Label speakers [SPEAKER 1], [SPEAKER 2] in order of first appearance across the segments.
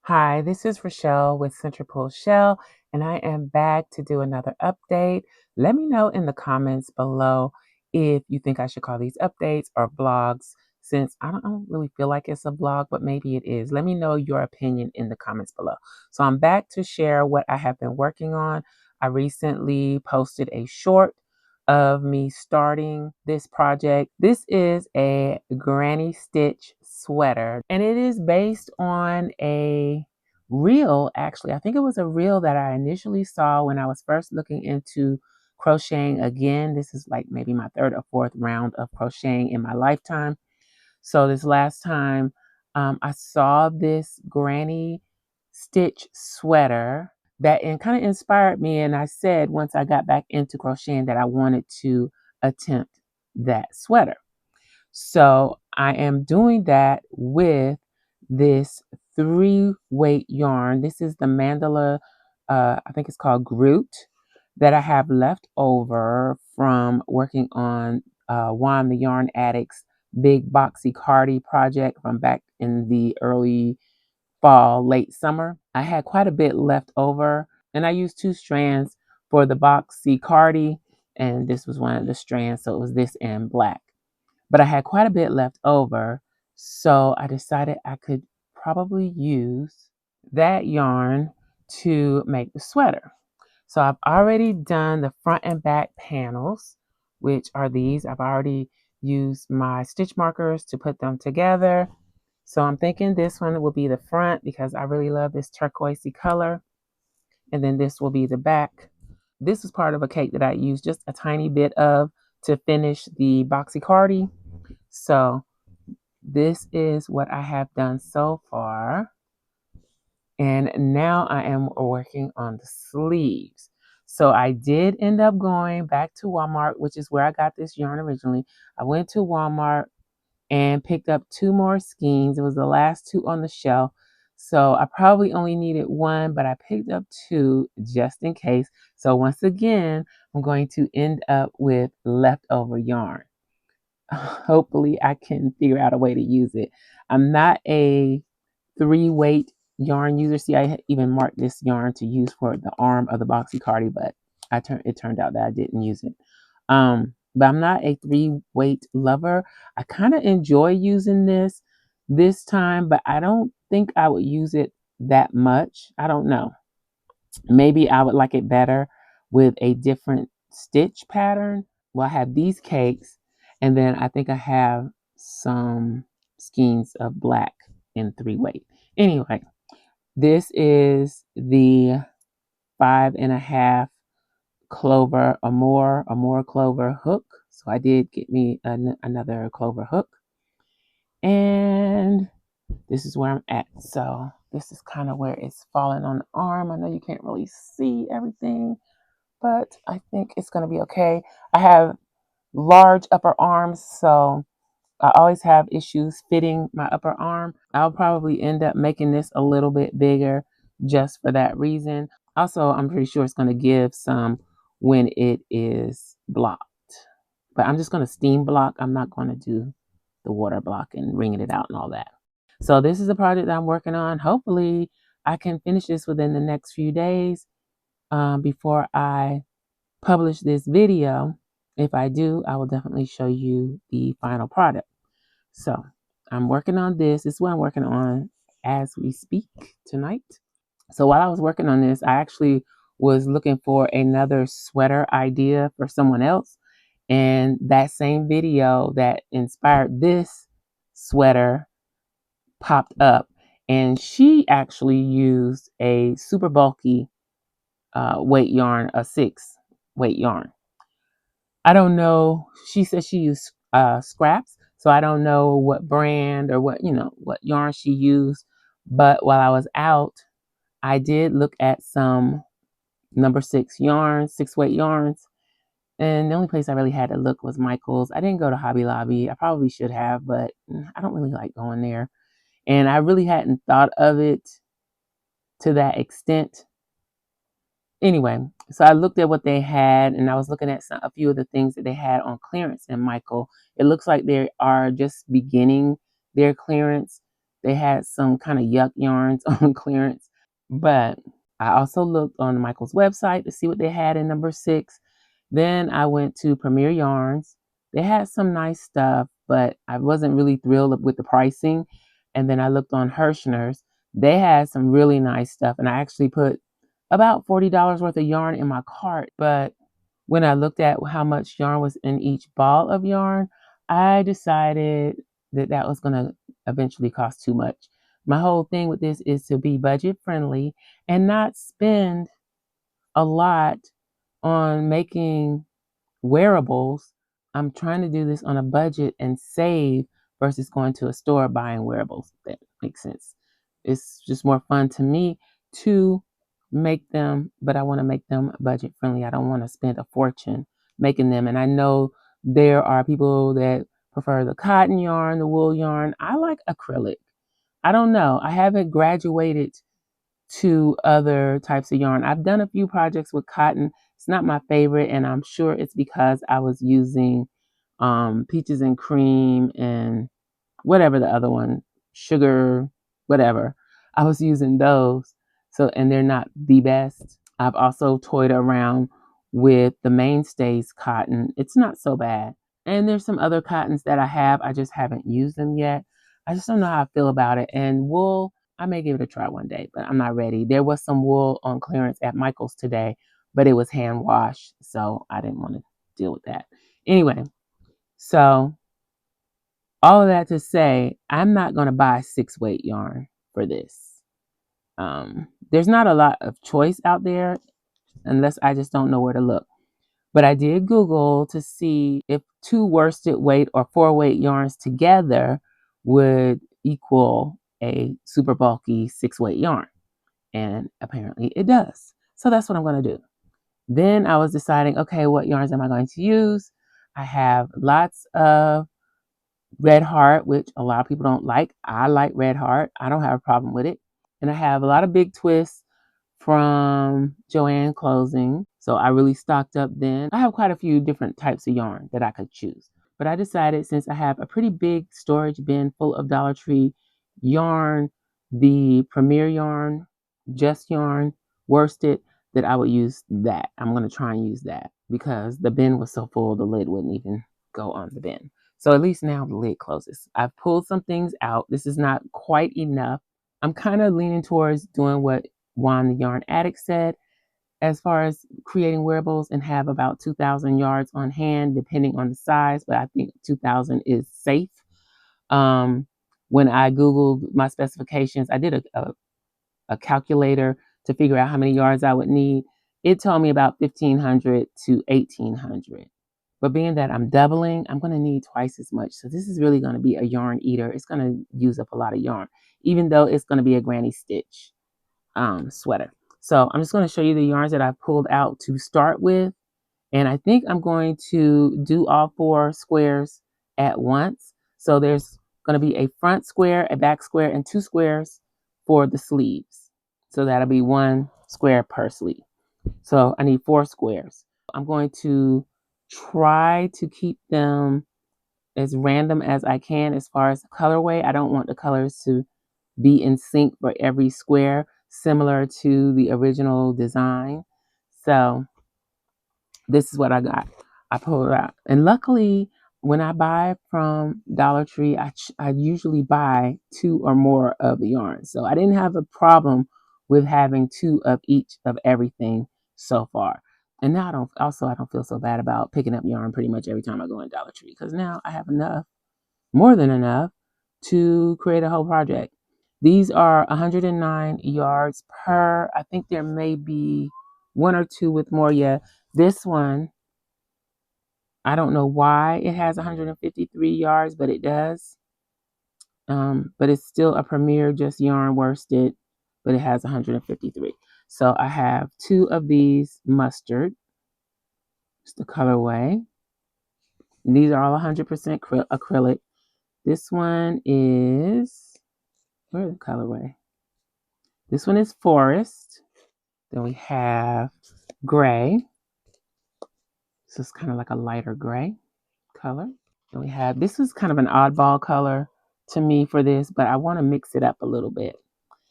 [SPEAKER 1] Hi, this is Rachelle with Chelle, and I am back to do another update. Let me know in the comments below if you think I should call these updates or vlogs, since I don't really feel like it's a vlog, but maybe it is. Let me know your opinion in the comments below. So I'm back to share what I have been working on. I recently posted a short of me starting this project. This is a granny stitch sweater, and it is based on a reel. Actually, I think it was a reel that I initially saw when I was first looking into crocheting again. This is like maybe my third or fourth round of crocheting in my lifetime. So this last time, I saw this granny stitch sweater that kind of inspired me, and I said once I got back into crocheting that I wanted to attempt that sweater. So I am doing that with this 3-weight yarn. This is the mandala, I think it's called Groot, that I have left over from working on Juan the Yarn Addict's big boxy cardi project from back in the early fall, late summer. I had quite a bit left over, and I used 2 strands for the boxy cardi, and this was one of the strands, so it was this in black. But I had quite a bit left over, so I decided I could probably use that yarn to make the sweater. So I've already done the front and back panels, which are these. I've already used my stitch markers to put them together. So I'm thinking this one will be the front because I really love this turquoisey color. And then this will be the back. This is part of a cake that I used just a tiny bit of to finish the boxy cardi. So this is what I have done so far. And now I am working on the sleeves. So I did end up going back to Walmart, which is where I got this yarn originally. I went to Walmart and picked up 2 more skeins. It was the last 2 on the shelf. So I probably only needed 1, but I picked up 2 just in case. So once again, I'm going to end up with leftover yarn. Hopefully I can figure out a way to use it. I'm not a 3-weight yarn user. See, I even marked this yarn to use for the arm of the boxy cardi, but it turned out that I didn't use it. But I'm not a 3-weight lover. I kind of enjoy using this time, but I don't think I would use it that much. I don't know. Maybe I would like it better with a different stitch pattern. Well, I have these cakes, and then I think I have some skeins of black in 3-weight. Anyway, this is the 5.5 clover or more clover hook. So I did get me another clover hook, and this is where I'm at. So this is kind of where it's falling on the arm. I know you can't really see everything, but I think it's going to be okay. I have large upper arms, so I always have issues fitting my upper arm. I'll probably end up making this a little bit bigger just for that reason. Also, I'm pretty sure it's going to give some when it is blocked. But I'm just going to steam block. I'm not going to do the water block and wringing it out and all that. So this is a project that I'm working on. Hopefully, I can finish this within the next few days before I publish this video. If I do, I will definitely show you the final product. So I'm working on this. This is what I'm working on as we speak tonight. So while I was working on this, I actually was looking for another sweater idea for someone else. And that same video that inspired this sweater popped up. And she actually used a super bulky weight yarn, a 6-weight yarn. I don't know. She said she used scraps, so I don't know what brand or what yarn she used. But while I was out, I did look at some number 6 yarns, 6-weight yarns, and the only place I really had to look was Michael's. I didn't go to Hobby Lobby. I probably should have, but I don't really like going there, and I really hadn't thought of it to that extent. Anyway, so I looked at what they had, and I was looking at a few of the things that they had on clearance in Michael. It looks like they are just beginning their clearance. They had some kind of yuck yarns on clearance. But I also looked on Michael's website to see what they had in number 6. Then I went to Premier Yarns. They had some nice stuff, but I wasn't really thrilled with the pricing. And then I looked on Hirschner's. They had some really nice stuff, and I actually put about $40 worth of yarn in my cart. But when I looked at how much yarn was in each ball of yarn, I decided that that was going to eventually cost too much. My whole thing with this is to be budget friendly and not spend a lot on making wearables. I'm trying to do this on a budget and save versus going to a store buying wearables. If that makes sense. It's just more fun to me to make them, but I want to make them budget friendly. I don't want to spend a fortune making them. And I know there are people that prefer the cotton yarn, the wool yarn. I like acrylic. I don't know. I haven't graduated to other types of yarn. I've done a few projects with cotton. It's not my favorite, and I'm sure it's because I was using peaches and cream and whatever the other one, sugar, whatever. I was using those. So, and they're not the best. I've also toyed around with the Mainstays cotton. It's not so bad. And there's some other cottons that I have. I just haven't used them yet. I just don't know how I feel about it. And wool, I may give it a try one day, but I'm not ready. There was some wool on clearance at Michael's today, but it was hand washed, so I didn't want to deal with that. Anyway, so all of that to say, I'm not going to buy 6-weight yarn for this. There's not a lot of choice out there unless I just don't know where to look. But I did Google to see if 2 worsted weight or 4-weight yarns together would equal a super bulky 6-weight yarn. And apparently it does. So that's what I'm going to do. Then I was deciding, okay, what yarns am I going to use? I have lots of Red Heart, which a lot of people don't like. I like Red Heart. I don't have a problem with it. And I have a lot of Big Twists from Joann Clothing. So I really stocked up then. I have quite a few different types of yarn that I could choose. But I decided, since I have a pretty big storage bin full of Dollar Tree yarn, the Premier yarn, Just Yarn, Worsted, that I would use that. I'm going to try and use that because the bin was so full the lid wouldn't even go on the bin. So at least now the lid closes. I've pulled some things out. This is not quite enough. I'm kind of leaning towards doing what Juan the Yarn Addict said, as far as creating wearables, and have about 2,000 yards on hand, depending on the size, but I think 2,000 is safe. When I Googled my specifications, I did a calculator to figure out how many yards I would need. It told me about 1,500 to 1,800. But being that I'm doubling, I'm going to need twice as much. So this is really going to be a yarn eater. It's going to use up a lot of yarn, even though it's going to be a granny stitch sweater. So I'm just going to show you the yarns that I pulled out to start with. And I think I'm going to do all 4 squares at once. So there's going to be a front square, a back square, and 2 squares for the sleeves. So that'll be 1 square per sleeve. So I need 4 squares. I'm going to try to keep them as random as I can as far as the colorway. I don't want the colors to be in sync for every square, similar to the original design. So this is what I got. I pulled it out. And luckily, when I buy from Dollar Tree, I usually buy 2 or more of the yarn. So I didn't have a problem with having 2 of each of everything so far. And now I don't feel so bad about picking up yarn pretty much every time I go in Dollar Tree, because now I have enough, more than enough, to create a whole project. These are 109 yards per. I think there may be 1 or 2 with more. Yeah, this one, I don't know why it has 153 yards, but it does. But it's still a Premier Just Yarn worsted, but it has 153. So I have 2 of these mustard. It's the colorway. And these are all 100% acrylic. This one is, where's the colorway? This one is forest. Then we have gray. So it's kind of like a lighter gray color. Then we have, this is kind of an oddball color to me for this, but I want to mix it up a little bit.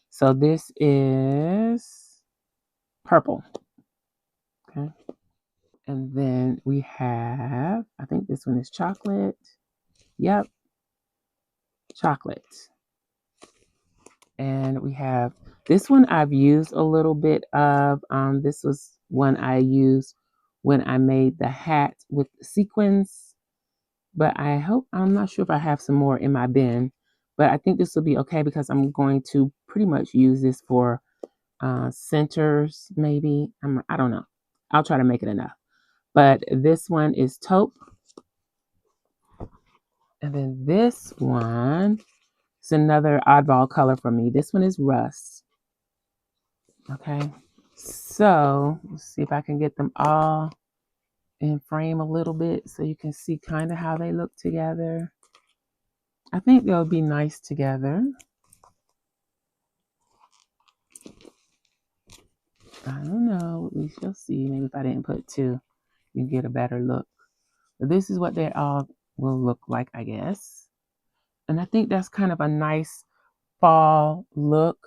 [SPEAKER 1] So this is purple. Okay. And then we have, I think this one is chocolate. Yep, chocolate. And we have this one I've used a little bit of. This was one I used when I made the hat with sequins. But I'm not sure if I have some more in my bin. But I think this will be okay because I'm going to pretty much use this for centers, maybe. I don't know. I'll try to make it enough. But this one is taupe. And then this one is another oddball color for me. This one is rust. Okay. So let's see if I can get them all in frame a little bit so you can see kind of how they look together. I think they'll be nice together. I don't know. We shall see. Maybe if I didn't put two, you get a better look. But this is what they all will look like, I guess. And I think that's kind of a nice fall look.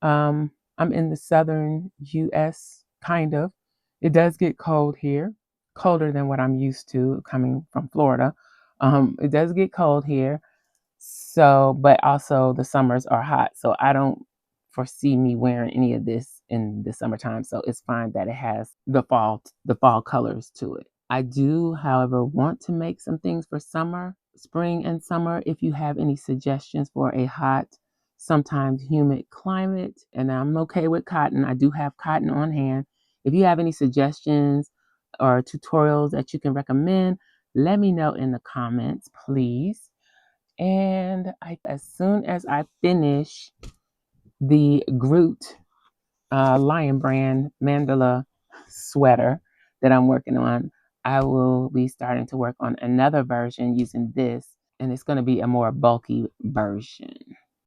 [SPEAKER 1] I'm in the southern US, kind of. It does get cold here, colder than what I'm used to coming from Florida. It does get cold here. So, but also the summers are hot. So I don't foresee me wearing any of this in the summertime. So it's fine that it has the fall colors to it. I do, however, want to make some things for summer, spring and summer. If you have any suggestions for a hot, sometimes humid climate, and I'm okay with cotton. I do have cotton on hand. If you have any suggestions or tutorials that you can recommend, let me know in the comments, please. And as soon as I finish the Groot Lion Brand mandala sweater that I'm working on, I will be starting to work on another version using this, and it's going to be a more bulky version.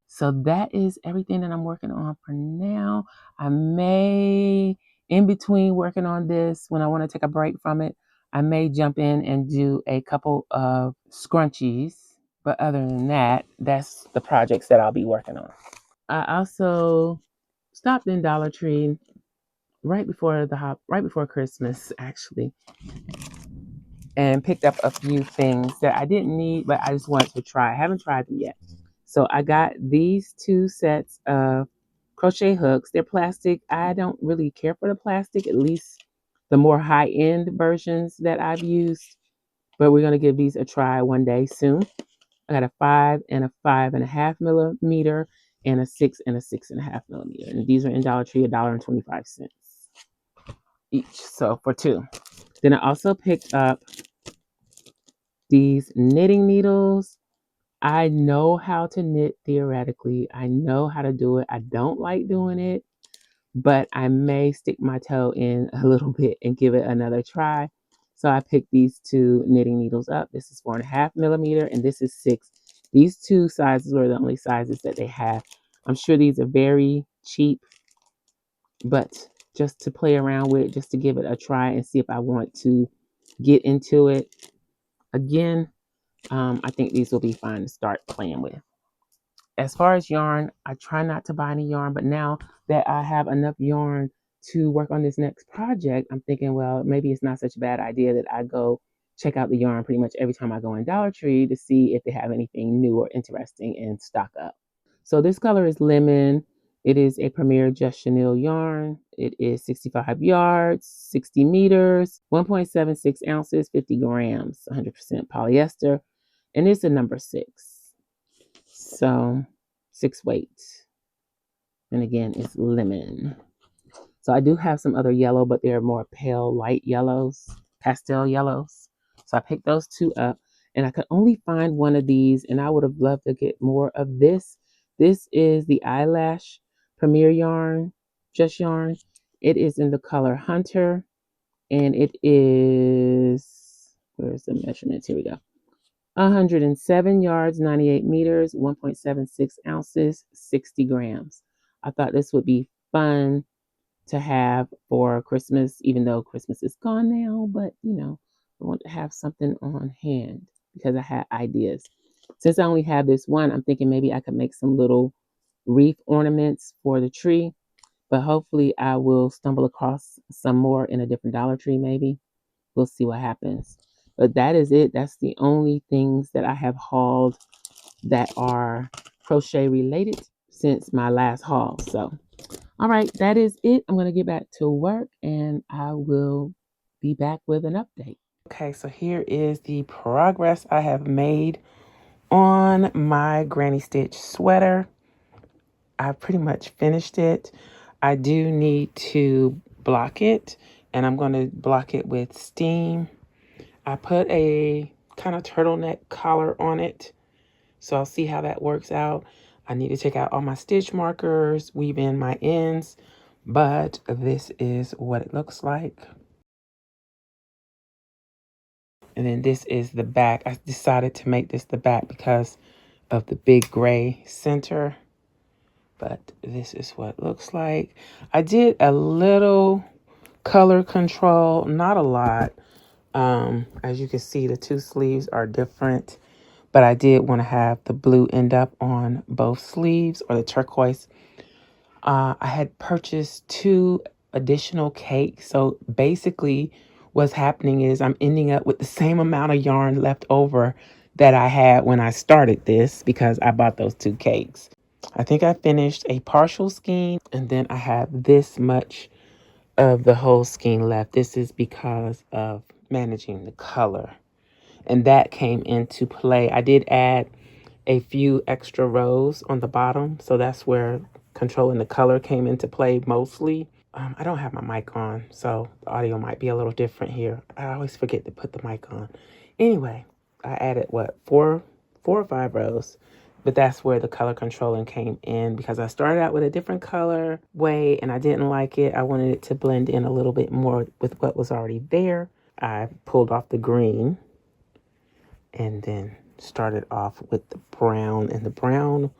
[SPEAKER 1] So that is everything that I'm working on for now. I may, in between working on this, when I want to take a break from it, I may jump in and do a couple of scrunchies. But other than that, that's the projects that I'll be working on. I also stopped in Dollar Tree right before Christmas, actually, and picked up a few things that I didn't need, but I just wanted to try. I haven't tried them yet. So I got these two sets of crochet hooks. They're plastic. I don't really care for the plastic, at least the more high-end versions that I've used. But we're going to give these a try one day soon. I got a 5 and a 5.5 millimeter and a 6 and a 6.5 millimeter. And these are in Dollar Tree, $1.25 each. So for two. Then I also picked up these knitting needles. I know how to knit theoretically. I know how to do it. I don't like doing it, but I may stick my toe in a little bit and give it another try. So I picked these two knitting needles up. This is 4.5 millimeter and this is 6. These two sizes were the only sizes that they have. I'm sure these are very cheap, but just to play around with, just to give it a try and see if I want to get into it again. I think these will be fun to start playing with. As far as yarn, I try not to buy any yarn, but now that I have enough yarn to work on this next project, I'm thinking, well, maybe it's not such a bad idea that I go check out the yarn pretty much every time I go in Dollar Tree to see if they have anything new or interesting in stock up. So this color is lemon. It is a Premier Just Chenille yarn. It is 65 yards, 60 meters, 1.76 ounces, 50 grams, 100% polyester, and it's a number 6. So 6 weight. And again, it's lemon. So I do have some other yellow, but they're more pale light yellows, pastel yellows. So I picked those two up and I could only find one of these and I would have loved to get more of this. This is the Eyelash Premier Yarn, Just Yarn. It is in the color Hunter and it is, where's the measurements? Here we go. 107 yards, 98 meters, 1.76 ounces, 60 grams. I thought this would be fun to have for Christmas, even though Christmas is gone now, but I want to have something on hand because I had ideas. Since I only have this one, I'm thinking maybe I could make some little wreath ornaments for the tree, but hopefully I will stumble across some more in a different Dollar Tree maybe. We'll see what happens. But that is it. That's the only things that I have hauled that are crochet related since my last haul. So, all right, that is it. I'm going to get back to work and I will be back with an update. Okay, so here is the progress I have made on my granny stitch sweater. I pretty much finished it. I do need to block it, and I'm going to block it with steam. I put a kind of turtleneck collar on it, so I'll see how that works out. I need to take out all my stitch markers, weave in my ends, but this is what it looks like. And then this is the back. I decided to make this the back because of the big gray center. But this is what it looks like. I did a little color control, not a lot. As you can see, the two sleeves are different, but I did want to have the blue end up on both sleeves, or the turquoise. I had purchased 2 additional cakes. So basically what's happening is I'm ending up with the same amount of yarn left over that I had when I started this because I bought those 2 cakes. I think I finished a partial skein, and then I have this much of the whole skein left. This is because of managing the color, and that came into play. I did add a few extra rows on the bottom, so that's where controlling the color came into play mostly. I don't have my mic on, so the audio might be a little different here. I always forget to put the mic on. Anyway, I added what, four or 5 rows, but that's where the color controlling came in because I started out with a different color way and I didn't like it. I wanted it to blend in a little bit more with what was already there. I pulled off the green and then started off with the brown, and the brown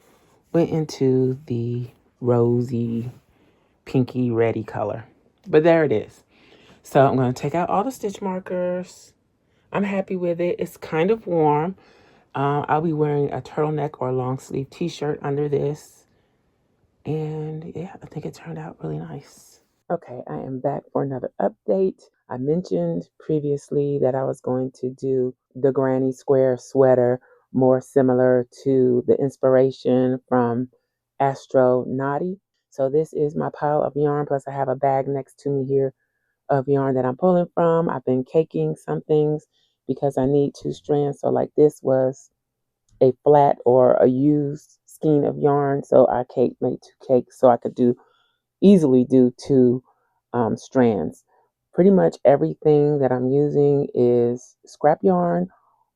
[SPEAKER 1] went into the rosy, pinky, reddy color. But there it is. So I'm going to take out all the stitch markers. I'm happy with it. It's kind of warm. I'll be wearing a turtleneck or a long sleeve t-shirt under this. And yeah, I think it turned out really nice. Okay, I am back for another update. I mentioned previously that I was going to do the granny square sweater more similar to the inspiration from Astronauty. So this is my pile of yarn, plus I have a bag next to me here of yarn that I'm pulling from. I've been caking some things because I need 2 strands. So like this was a flat or a used skein of yarn. So I made 2 cakes so I could easily do 2 strands. Pretty much everything that I'm using is scrap yarn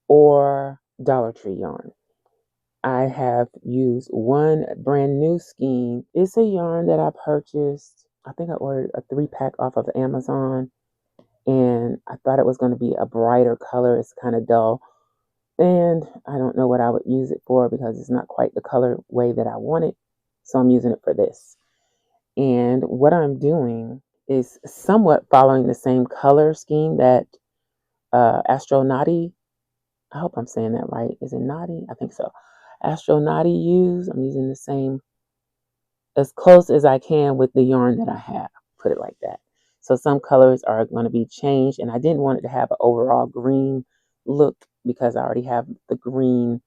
[SPEAKER 1] or Dollar Tree yarn. I have used one brand new skein. It's a yarn that I purchased. I think I ordered a 3-pack off of Amazon, and I thought it was going to be a brighter color. It's kind of dull, and I don't know what I would use it for because it's not quite the color way that I want it. So I'm using it for this. And what I'm doing is somewhat following the same color scheme that Astronauty, I hope I'm saying that right. Is it Naughty? I think so. Astronauty used. I'm using the same, as close as I can with the yarn that I have. Put it like that. So some colors are going to be changed, and I didn't want it to have an overall green look because I already have the green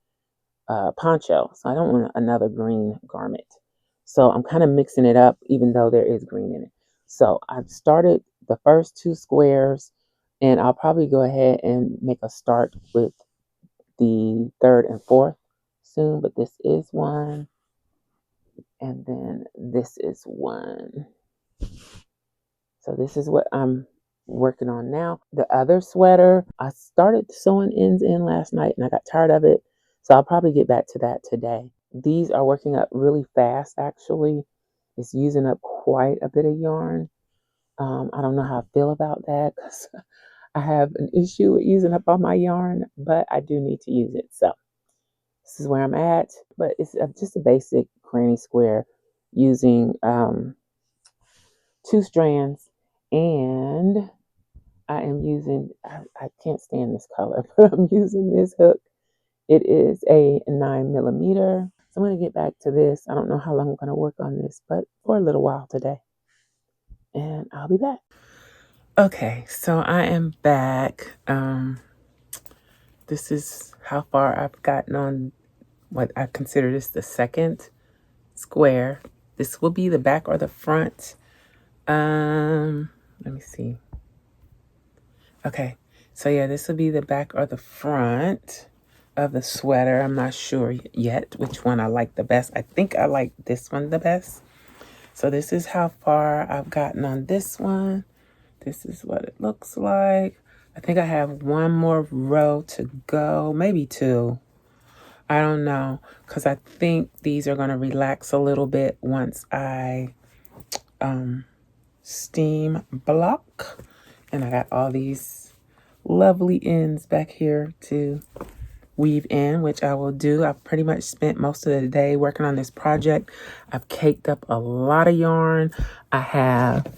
[SPEAKER 1] poncho. So I don't want another green garment. So I'm kind of mixing it up, even though there is green in it. So I've started the first 2 squares, and I'll probably go ahead and make a start with the 3rd and 4th soon. But this is one, and then this is one. So this is what I'm working on now. The other sweater, I started sewing ends in last night and I got tired of it. So I'll probably get back to that today. These are working up really fast, actually. It's using up quite a bit of yarn. I don't know how I feel about that because I have an issue with using up all my yarn, but I do need to use it. So this is where I'm at. But it's just a basic granny square using 2 strands, and I am using, I can't stand this color, but I'm using this hook It is a 9mm. So I'm going to get back to this. I don't know how long I'm going to work on this, but for a little while today. And I'll be back. Okay, so I am back. This is how far I've gotten on what I consider this the second square. This will be the back or the front. Let me see. Okay, so yeah, this will be the back or the front of the sweater. I'm not sure yet which one I like the best. I think I like this one the best. So this is how far I've gotten on this one. This is what it looks like. I think I have one more row to go, maybe two. I don't know, because I think these are going to relax a little bit once I steam block. And I got all these lovely ends back here to weave in, which I will do. I've pretty much spent most of the day working on this project. I've caked up a lot of yarn. I have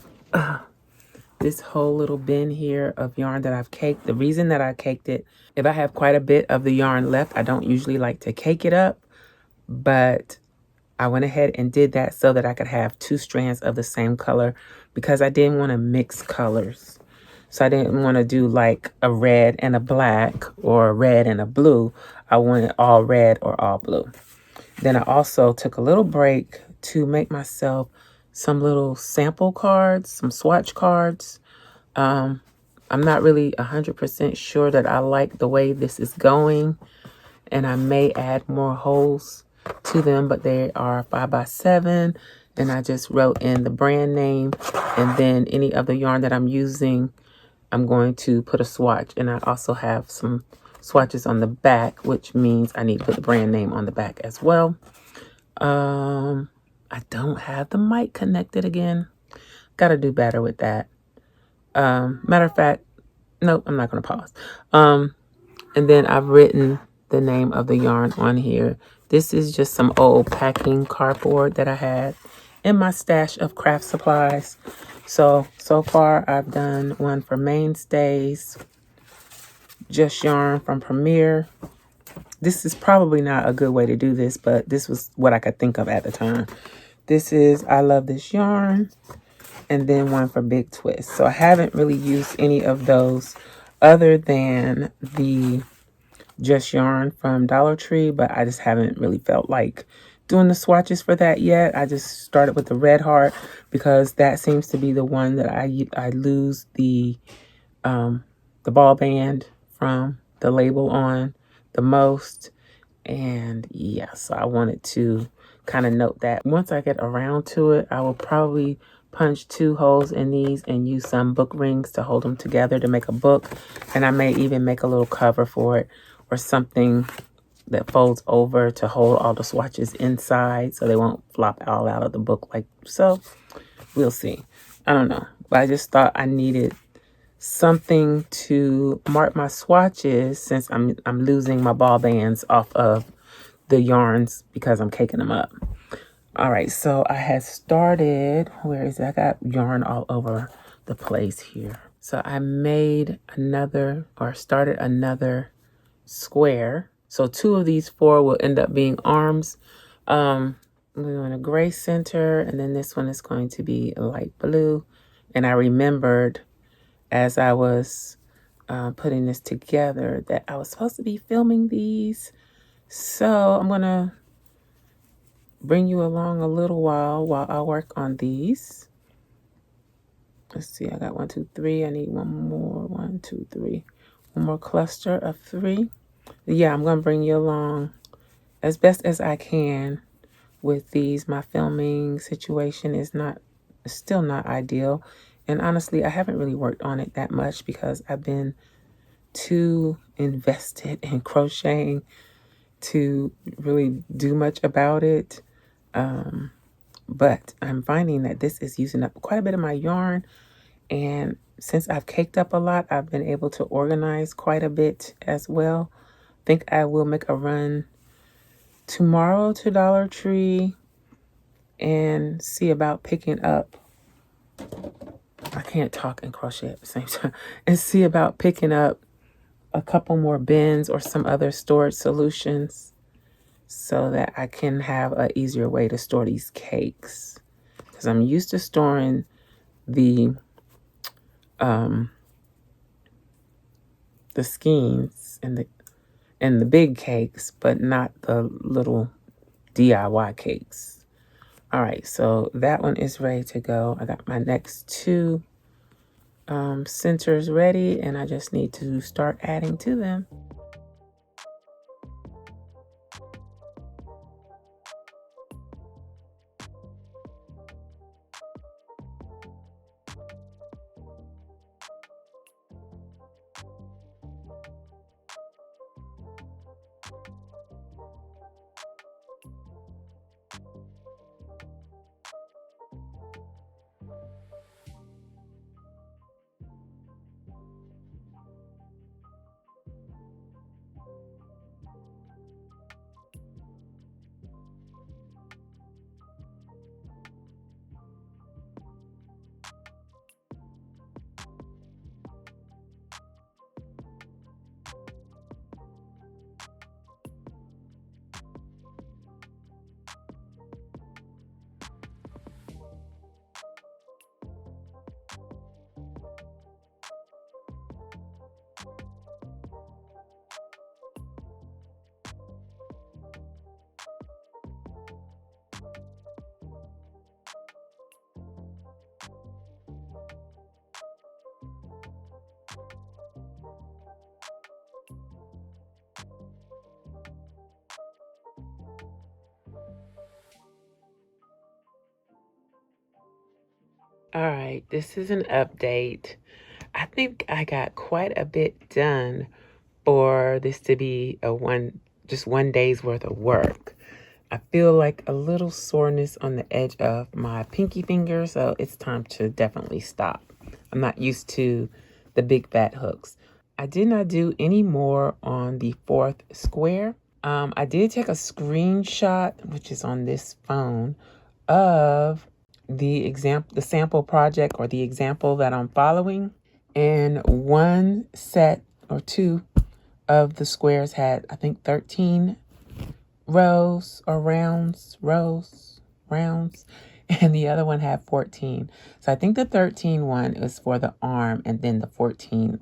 [SPEAKER 1] this whole little bin here of yarn that I've caked. The reason that I caked it, if I have quite a bit of the yarn left, I don't usually like to cake it up, but I went ahead and did that so that I could have two strands of the same color because I didn't want to mix colors. So I didn't want to do like a red and a black or a red and a blue. I wanted all red or all blue. Then I also took a little break to make myself some little sample cards, some swatch cards. I'm not really 100% sure that I like the way this is going, and I may add more holes to them, but they are 5x7, and I just wrote in the brand name, and then any of the yarn that I'm using, I'm going to put a swatch, and I also have some swatches on the back, which means I need to put the brand name on the back as well. I don't have the mic connected again. Got to do better with that. Matter of fact, nope, I'm not going to pause. And then I've written the name of the yarn on here. This is just some old packing cardboard that I had in my stash of craft supplies. So far I've done one for Mainstays, Just Yarn from Premier. This is probably not a good way to do this, but this was what I could think of at the time. This is I Love This Yarn, and then one for Big Twist. So I haven't really used any of those other than the Just Yarn from Dollar Tree, but I just haven't really felt like doing the swatches for that yet. I just started with the Red Heart because that seems to be the one that I lose the ball band from the label on the most. And yeah, so I wanted to kind of note that. Once I get around to it, I will probably punch 2 holes in these and use some book rings to hold them together to make a book. And I may even make a little cover for it or something that folds over to hold all the swatches inside so they won't flop all out of the book like so. We'll see. I don't know. But I just thought I needed something to mark my swatches since I'm losing my ball bands off of the yarns because I'm caking them up. All right, so I had started, where is it? I got yarn all over the place here. So I made another or started another square. So 2 of these 4 will end up being arms. I'm doing a gray center, and then this one is going to be a light blue. And I remembered as I was putting this together that I was supposed to be filming these. So I'm going to bring you along a little while I work on these. Let's see, I got 1, 2, 3. I need one more. 1, 2, 3. One more cluster of 3. Yeah, I'm going to bring you along as best as I can with these. My filming situation is still not ideal. And honestly, I haven't really worked on it that much because I've been too invested in crocheting to really do much about it. But I'm finding that this is using up quite a bit of my yarn. And since I've caked up a lot, I've been able to organize quite a bit as well. I think I will make a run tomorrow to Dollar Tree and see about picking up. I can't talk and crochet at the same time. And see about picking up a couple more bins or some other storage solutions so that I can have an easier way to store these cakes. Because I'm used to storing the skeins and the big cakes, but not the little DIY cakes. All right, so that one is ready to go. I got my next two centers ready, and I just need to start adding to them. All right, this is an update. I think I got quite a bit done for this to be just one day's worth of work. I feel like a little soreness on the edge of my pinky finger, so it's time to definitely stop. I'm not used to the big fat hooks. I did not do any more on the fourth square. I did take a screenshot, which is on this phone, of the sample project or the example that I'm following. And one set or two of the squares had, I think, 13 rows, and the other one had 14. So I think the 13 one is for the arm, and then the 14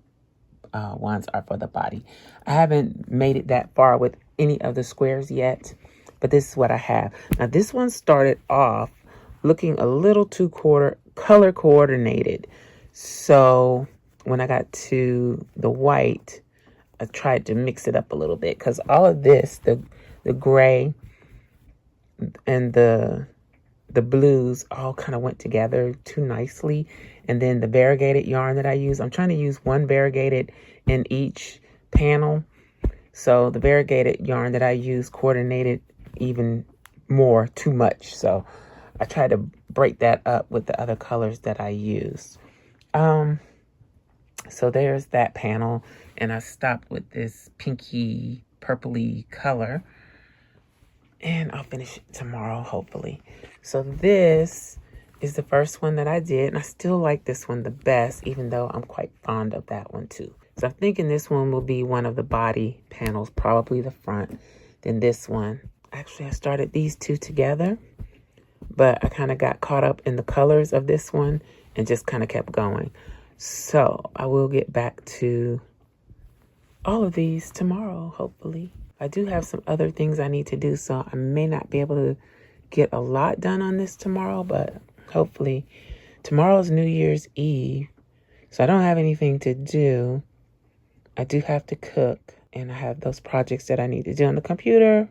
[SPEAKER 1] ones are for the body. I haven't made it that far with any of the squares yet, but this is what I have. Now this one started off looking a little too color coordinated. So when I got to the white, I tried to mix it up a little bit, because all of this, the gray and the blues all kind of went together too nicely. And then the variegated yarn that I use, I'm trying to use one variegated in each panel. So the variegated yarn that I use coordinated even more, too much. So I tried to break that up with the other colors that I use. So there's that panel, and I stopped with this pinky purpley color, and I'll finish it tomorrow, hopefully. So this is the first one that I did, and I still like this one the best, even though I'm quite fond of that one too. So I'm thinking this one will be one of the body panels, probably the front. Then this one. Actually, I started these two together, but I kind of got caught up in the colors of this one and just kind of kept going. So I will get back to all of these tomorrow, hopefully. I do have some other things I need to do, so I may not be able to get a lot done on this tomorrow, but hopefully. Tomorrow's New Year's Eve, so I don't have anything to do. I do have to cook, and I have those projects that I need to do on the computer.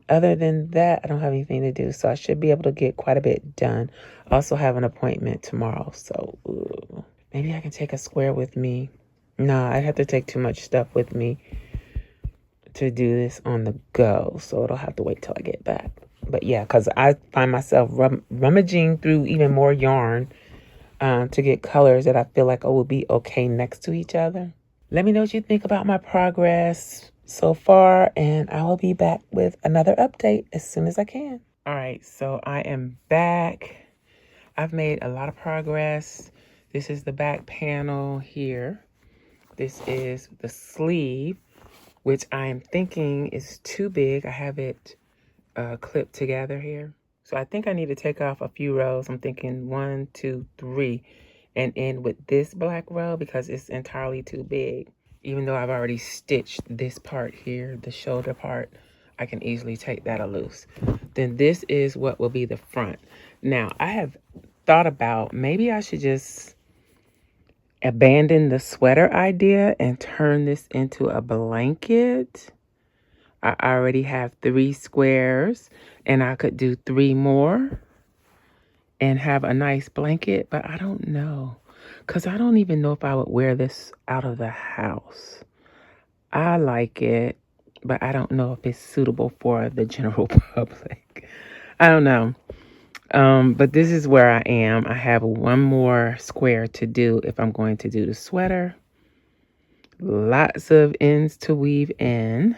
[SPEAKER 1] Other than that, I don't have anything to do, so I should be able to get quite a bit done. I also have an appointment tomorrow, so maybe I can take a square with me. No, I'd have to take too much stuff with me to do this on the go, so it'll have to wait till I get back. But yeah, because I find myself rummaging through even more yarn to get colors that I feel like will be okay next to each other. Let me know what you think about my progress so far, and I will be back with another update as soon as I can. All right, so I am back. I've made a lot of progress. This is the back panel here. This is the sleeve, which I am thinking is too big. I have it clipped together here. So I think I need to take off a few rows. I'm thinking 1, 2, 3, and end with this black row because it's entirely too big. Even though I've already stitched this part here, the shoulder part, I can easily take that loose. Then this is what will be the front. Now, I have thought about maybe I should just abandon the sweater idea and turn this into a blanket. I already have 3 squares and I could do 3 more and have a nice blanket, but I don't know because I don't even know if I would wear this out of the house. I like it, but I don't know if it's suitable for the general public. I don't know. But this is where I am. I have 1 more square to do if I'm going to do the sweater. Lots of ends to weave in.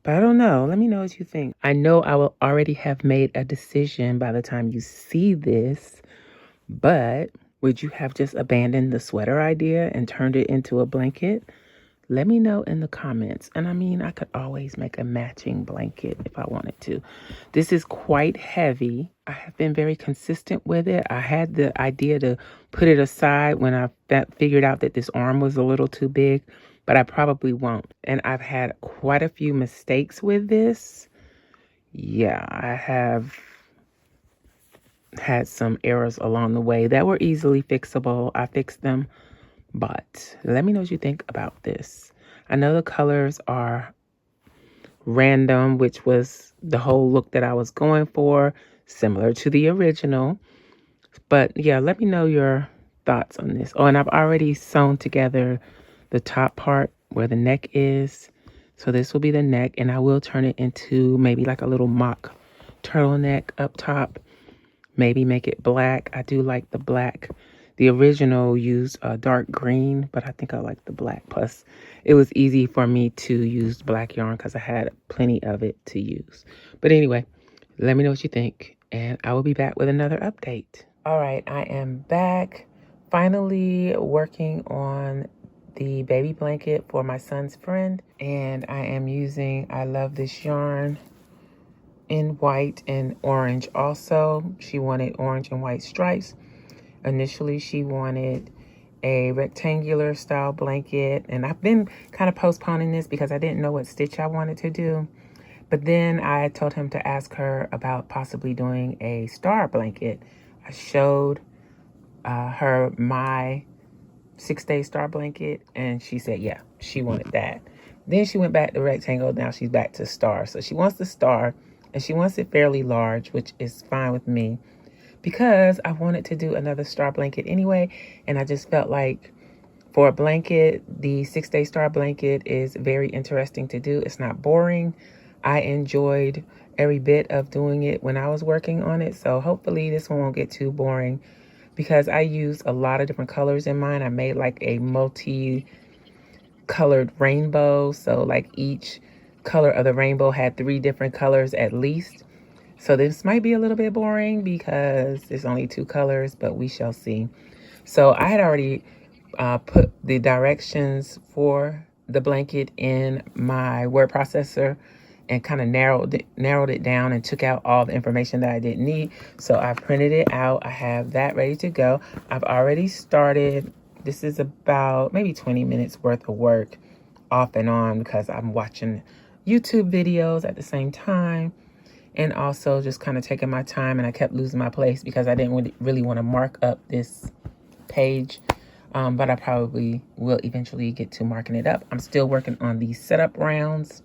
[SPEAKER 1] But I don't know. Let me know what you think. I know I will already have made a decision by the time you see this, but would you have just abandoned the sweater idea and turned it into a blanket? Let me know in the comments. And I mean, I could always make a matching blanket if I wanted to. This is quite heavy. I have been very consistent with it. I had the idea to put it aside when I figured out that this arm was a little too big, but I probably won't. And I've had quite a few mistakes with this. Yeah, I have had some errors along the way that were easily fixable. I fixed them. But let me know what you think about this. I know the colors are random, which was the whole look that I was going for, similar to the original. But yeah, let me know your thoughts on this. Oh, and I've already sewn together the top part where the neck is. So this will be the neck, and I will turn it into maybe like a little mock turtleneck up top. Maybe make it black. I do like the black. The original used a dark green, but I think I like the black. Plus, it was easy for me to use black yarn because I had plenty of it to use. But anyway, let me know what you think, and I will be back with another update. All right, I am back. Finally working on the baby blanket for my son's friend, and I am using, I love this yarn in white and orange also. She wanted orange and white stripes. Initially, she wanted a rectangular style blanket, and I've been kind of postponing this because I didn't know what stitch I wanted to do. But then I told him to ask her about possibly doing a star blanket. I showed her my 6-day star blanket, and she said, yeah, she wanted that. Then she went back to rectangle. Now she's back to star. So she wants the star, and she wants it fairly large, which is fine with me, because I wanted to do another star blanket anyway. And I just felt like for a blanket, the 6-day star blanket is very interesting to do. It's not boring. I enjoyed every bit of doing it when I was working on it. So hopefully this one won't get too boring, because I used a lot of different colors in mine. I made like a multi-colored rainbow. So like each color of the rainbow had 3 different colors at least. So this might be a little bit boring because there's only 2 colors, but we shall see. So I had already put the directions for the blanket in my word processor and kind of narrowed it down and took out all the information that I didn't need. So I printed it out. I have that ready to go. I've already started. This is about maybe 20 minutes worth of work off and on because I'm watching YouTube videos at the same time. And also just kind of taking my time, and I kept losing my place because I didn't really want to mark up this page. But I probably will eventually get to marking it up. I'm still working on these setup rounds.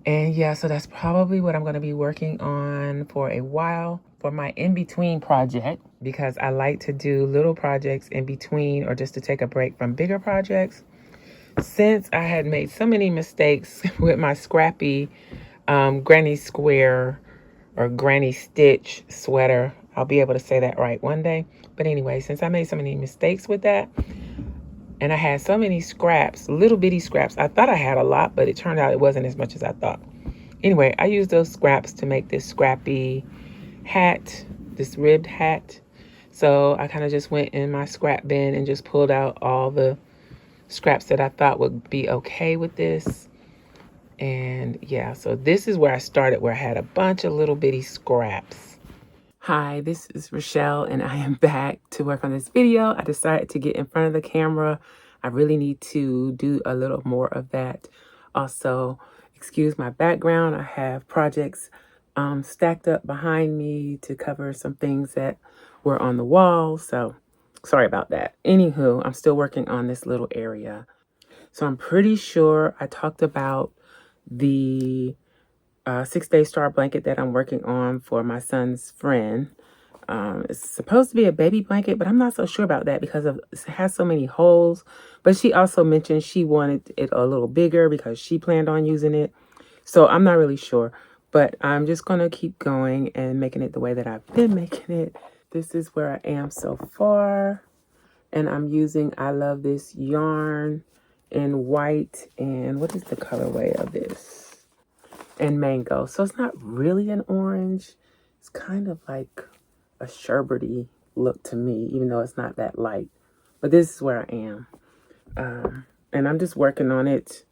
[SPEAKER 1] And yeah, so that's probably what I'm going to be working on for a while for my in-between project, because I like to do little projects in between or just to take a break from bigger projects. Since I had made so many mistakes with my scrappy granny square or granny stitch sweater. I'll be able to say that right one day. But anyway, since I made so many mistakes with that, and I had so many scraps, little bitty scraps. I thought I had a lot, but it turned out it wasn't as much as I thought. Anyway, I used those scraps to make this scrappy hat, this ribbed hat. So I kind of just went in my scrap bin and just pulled out all the scraps that I thought would be okay with this. And yeah, so this is where I started, where I had a bunch of little bitty scraps. Hi, this is Rachelle, and I am back to work on this video. I decided to get in front of the camera. I really need to do a little more of that. Also, excuse my background. I have projects stacked up behind me to cover some things that were on the wall. So sorry about that. Anywho, I'm still working on this little area. So I'm pretty sure I talked about the 6-day star blanket that I'm working on for my son's friend. It's supposed to be a baby blanket, but I'm not so sure about that because it has so many holes. But she also mentioned she wanted it a little bigger because she planned on using it. So I'm not really sure, but I'm just going to keep going and making it the way that I've been making it. This is where I am so far. And I'm using I Love This yarn in white. And what is the colorway of this? And mango. So it's not really an orange. It's kind of like a sherbety look to me, even though it's not that light. But this is where I am. And I'm just working on it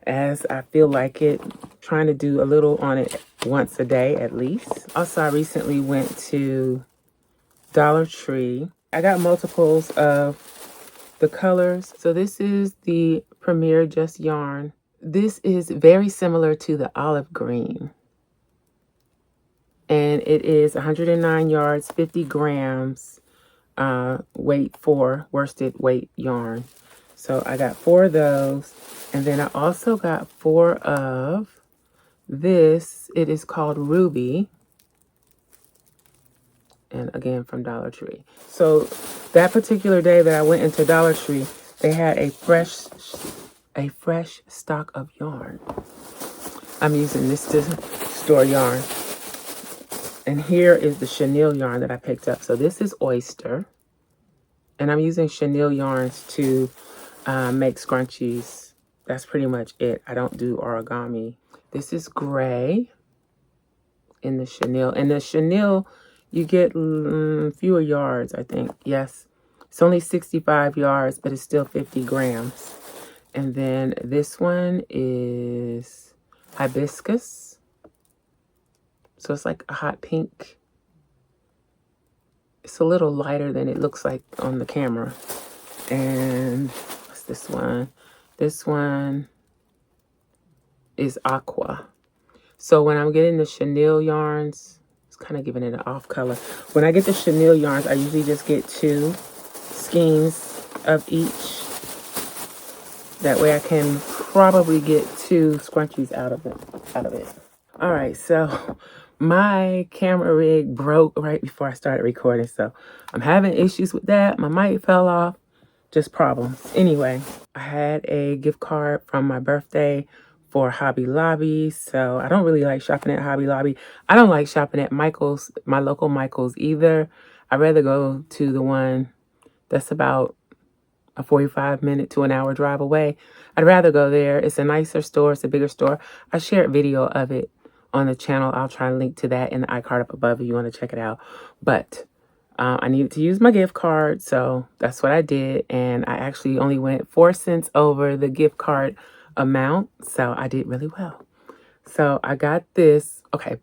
[SPEAKER 1] as I feel like it, trying to do a little on it once a day at least. Also, I recently went to Dollar Tree. I got multiples of the colors. So this is the Premier Just Yarn. This is very similar to the olive green. And it is 109 yards, 50 grams, weight for worsted weight yarn. So I got 4 of those. And then I also got 4 of this. It is called Ruby. And again, from Dollar Tree. So that particular day that I went into Dollar Tree, they had a fresh stock of yarn. I'm using this to store yarn. And here is the chenille yarn that I picked up. So this is oyster. And I'm using chenille yarns to make scrunchies. That's pretty much it. I don't do origami. This is gray in the chenille. And the chenille, you get fewer yards, I think. Yes. It's only 65 yards, but it's still 50 grams. And then this one is hibiscus. So it's like a hot pink. It's a little lighter than it looks like on the camera. And what's this one? This one is aqua. So when I'm getting the chenille yarns, it's kind of giving it an off color. When I get the chenille yarns, I usually just get 2 skeins of each. That way I can probably get 2 scrunchies out of it. All right, so my camera rig broke right before I started recording, so I'm having issues with that. My mic fell off, just problems. Anyway, I had a gift card from my birthday for Hobby Lobby, so I don't really like shopping at Hobby Lobby. I don't like shopping at Michael's, my local Michael's either. I'd rather go to the one that's about a 45-minute to an hour drive away. I'd rather go there. It's a nicer store. It's a bigger store. I shared video of it on the channel. I'll try and link to that in the iCard up above if you want to check it out. But I needed to use my gift card, so that's what I did. And I actually only went 4 cents over the gift card amount, so I did really well. So I got this. Okay,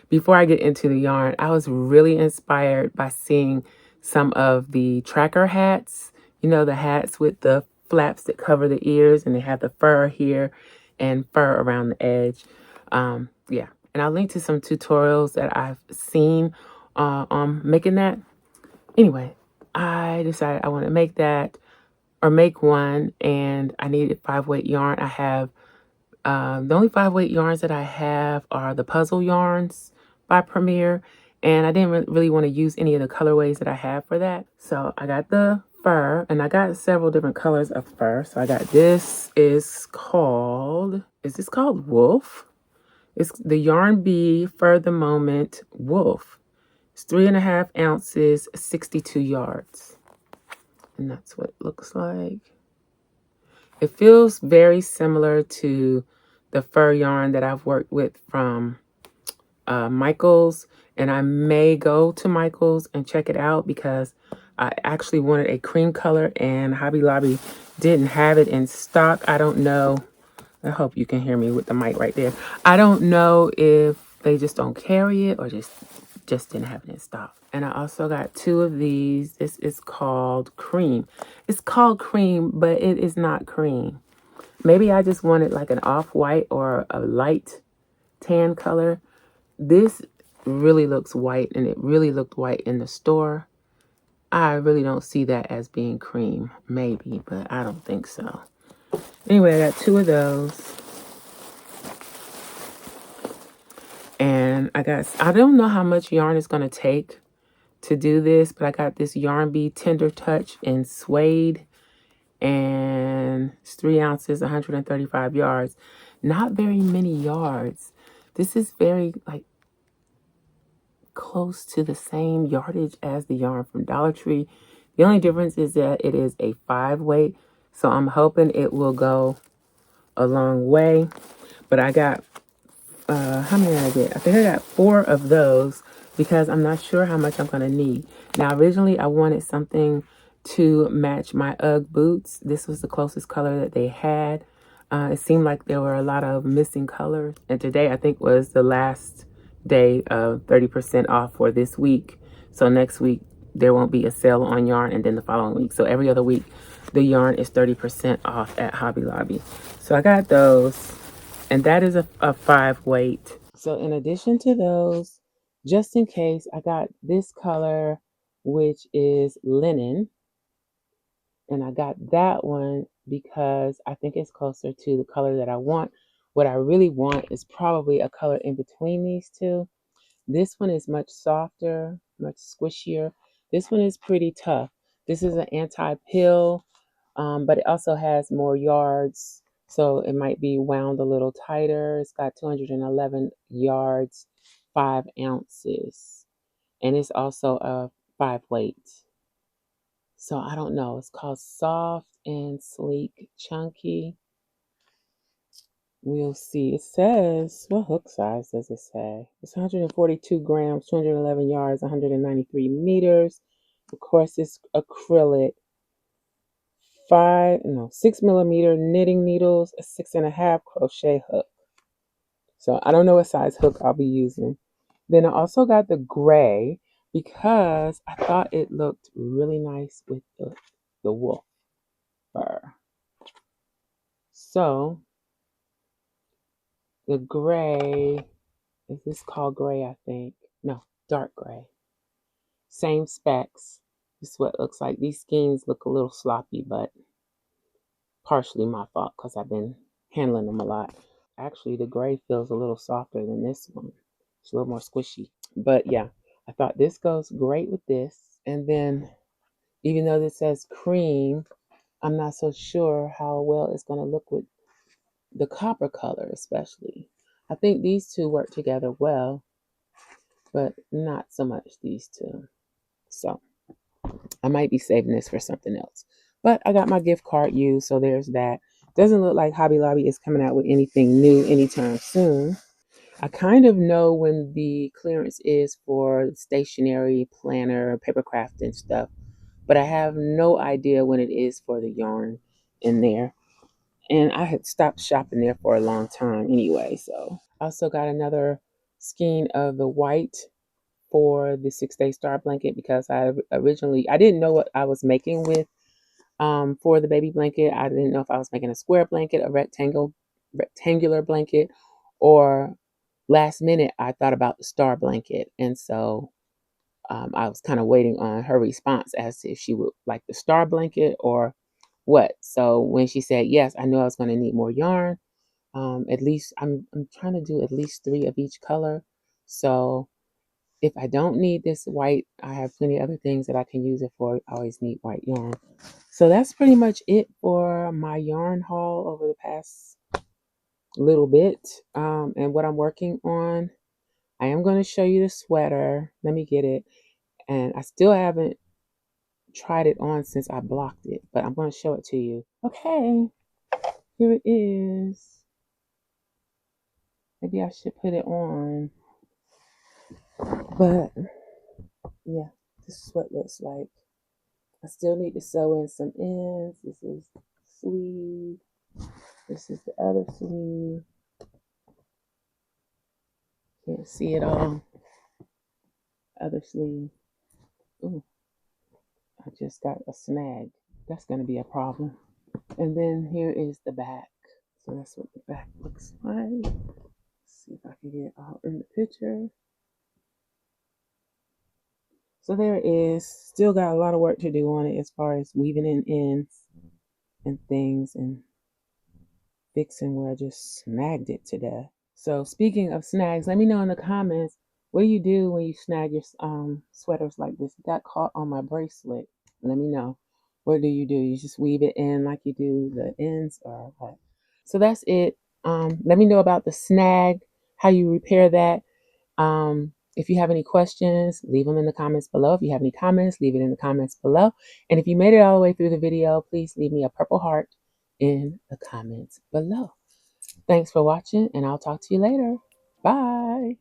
[SPEAKER 1] before I get into the yarn, I was really inspired by seeing some of the tracker hats. You know, the hats with the flaps that cover the ears, and they have the fur here and fur around the edge. Yeah, and I'll link to some tutorials that I've seen on making that. Anyway, I decided I want to make that, or make one, and I needed 5-weight yarn. I have the only 5-weight yarns that I have are the puzzle yarns by Premier, and I didn't really want to use any of the colorways that I have for that. So I got the fur, and I got several different colors of fur. So I got this is this called Wolf? It's the Yarn Bee Fur the Moment Wolf. It's 3.5 ounces, 62 yards. And that's what it looks like. It feels very similar to the fur yarn that I've worked with from Michael's. And I may go to Michael's and check it out because I actually wanted a cream color and Hobby Lobby didn't have it in stock. I don't know. I hope you can hear me with the mic right there. I don't know if they just don't carry it or just didn't have it in stock. And I also got 2 of these. This is called cream. It's called cream, but it is not cream. Maybe I just wanted like an off-white or a light tan color. This really looks white, and it really looked white in the store. I really don't see that as being cream. Maybe, but I don't think so. Anyway, I got 2 of those. And I don't know how much yarn it's going to take to do this, but I got this Yarn Bee Tender Touch in suede, and it's 3 ounces, 135 yards. Not very many yards. This is very like close to the same yardage as the yarn from Dollar Tree. The only difference is that it is a 5 weight, so I'm hoping it will go a long way. But I got how many did I get? I think I got 4 of those because I'm not sure how much I'm going to need. Now, originally, I wanted something to match my UGG boots. This was the closest color that they had. It seemed like there were a lot of missing colors. And today, I think, was the last day of 30% off for this week. So next week, there won't be a sale on yarn, and then the following week. So every other week, the yarn is 30% off at Hobby Lobby. So I got those. And that is a 5 weight. So in addition to those, just in case, I got this color, which is linen. And I got that one because I think it's closer to the color that I want. What I really want is probably a color in between these 2. This one is much softer, much squishier. This one is pretty tough. This is an anti-pill, but it also has more yards, so it might be wound a little tighter. It's got 211 yards, 5 ounces, and it's also a 5 weight. So I don't know. It's called Soft and Sleek Chunky. We'll see. It says, what hook size does it say? It's 142 grams, 211 yards, 193 meters. Of course, it's acrylic. 6mm knitting needles, a 6.5 crochet hook. So I don't know what size hook I'll be using. Then I also got the gray because I thought it looked really nice with the wolf fur. So the gray, is this called gray, I think? No, dark gray. Same specs. This is what it looks like. These skeins look a little sloppy, but partially my fault because I've been handling them a lot. Actually, the gray feels a little softer than this one. It's a little more squishy. But yeah, I thought this goes great with this. And then, even though this says cream, I'm not so sure how well it's going to look with the copper color, especially. I think these 2 work together well, but not so much these 2. So I might be saving this for something else. But I got my gift card used, so there's that. Doesn't look like Hobby Lobby is coming out with anything new anytime soon. I kind of know when the clearance is for stationery, planner, paper craft and stuff, but I have no idea when it is for the yarn in there. And I had stopped shopping there for a long time anyway, so. I also got another skein of the white for the 6-day star blanket because I didn't know what I was making with for the baby blanket. I didn't know if I was making a square blanket, a rectangular blanket, or last minute I thought about the star blanket. And so I was kind of waiting on her response as to if she would like the star blanket or what. So when she said yes, I knew I was going to need more yarn. At least I'm trying to do at least 3 of each color. So if I don't need this white, I have plenty of other things that I can use it for. I always need white yarn. So that's pretty much it for my yarn haul over the past little bit. And what I'm working on, I am going to show you the sweater. Let me get it. And I still haven't tried it on since I blocked it, but I'm going to show it to you. Okay, here it is. Maybe I should put it on. But yeah, this is what it looks like. I still need to sew in some ends. This is the sleeve. This is the other sleeve. Can't see it all. Other sleeve. Ooh, I just got a snag. That's going to be a problem. And then here is the back. So that's what the back looks like. Let's see if I can get all in the picture. So there it is. Still got a lot of work to do on it as far as weaving in ends and things and fixing where I just snagged it to death. So speaking of snags, let me know in the comments, what do you do when you snag your sweaters like this? It got caught on my bracelet. Let me know. What do? You just weave it in like you do the ends or what? So that's it. Let me know about the snag, how you repair that. If you have any questions, leave them in the comments below. If you have any comments, leave it in the comments below. And if you made it all the way through the video, please leave me a purple heart in the comments below. Thanks for watching, and I'll talk to you later. Bye.